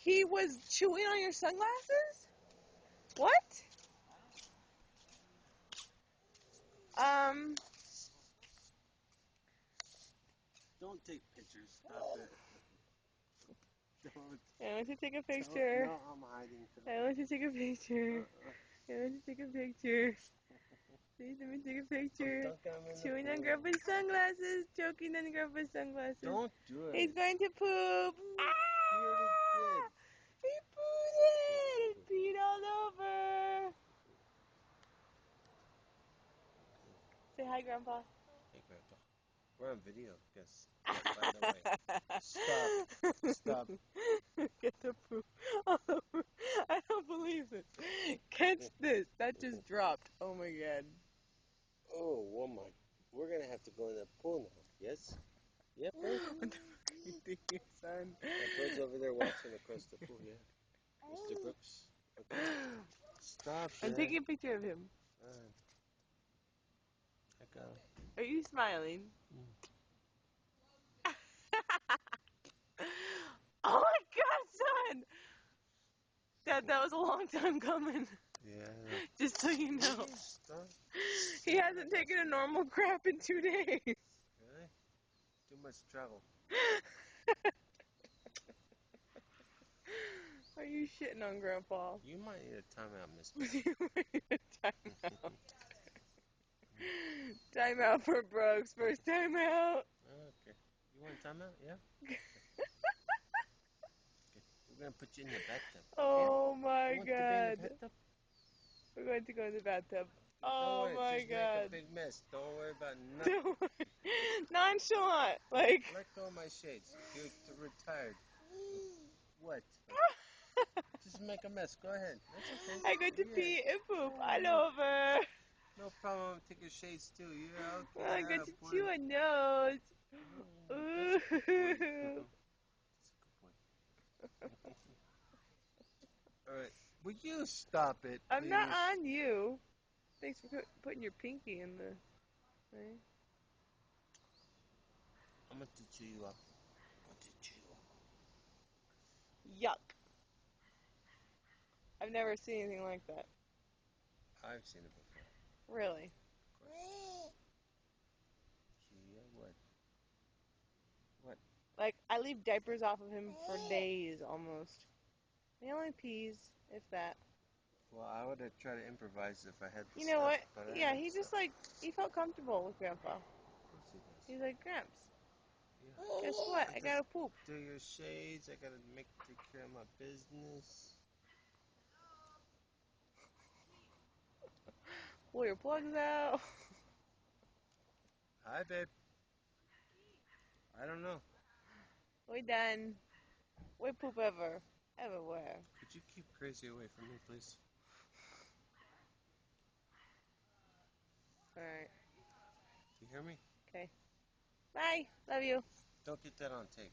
He was chewing on your sunglasses? What? Don't take pictures. Stop it. Don't. I want to take a picture. No, I'm hiding. I want to take a picture. I want to take a picture. Please let me take a picture. Chewing on Grandpa's sunglasses, choking on Grandpa's sunglasses. Don't do it. He's going to poop. He already did. He pooed and peed all over. Say hi, Grandpa. Hey, Grandpa. We're on video, guess. By the way. Stop. Get the poop all over. I don't believe this. Catch this. That just dropped. Oh my god. Oh, woman. We're going to have to go in the pool now. Yes? Yep. What the fuck are you thinking, son? That bird's over there watching across the pool, yeah. Mr. Brooks. Okay. Stop it. I'm taking a picture of him. I got him. Are you smiling? Oh my god, son! Dad, that was a long time coming. Yeah. Just so you know. Stop. He hasn't taken a normal crap in 2 days. Really? Too much travel. Are you shitting on Grandpa? You might need a timeout, Miss. Timeout. Timeout for Brooks. First timeout. Okay. You want a timeout? Yeah? Okay. We're going to put you in the bathtub. Oh my You want to be in the god. bathtub? We're going to go in the bathtub. Don't Oh worry, my just god. make a big mess. Don't worry about nothing. Don't worry. Nonchalant. Like. Let go of my shades. You're retired. What? Just make a mess. Go ahead. That's okay. I got to pee and poop all over. No problem. Take your shades too. Yeah, okay. I got to chew a nose. That's a good boy. That's a good boy. Alright. Will you stop it, please? I'm not on you. Thanks for putting your pinky in the thing. I'm going to chew you up. I'm going to chew you up. Yuck. I've never seen anything like that. I've seen it before. Really? Of course. Yeah, what? What? Like, I leave diapers off of him for days almost. He only pees, if that. Well, I would have tried to improvise if I had the You know stuff, what? but Yeah, he just like, he felt comfortable with Grandpa. Of course he does. He's like, Gramps, Yeah. guess what? I gotta poop. Do your shades. I gotta take care of my business. Pull your plugs out. Hi, babe. I don't know. We done. We poop everywhere. Could you keep crazy away from me, please? Alright. Do you hear me? Okay. Bye. Love you. Don't get that on tape.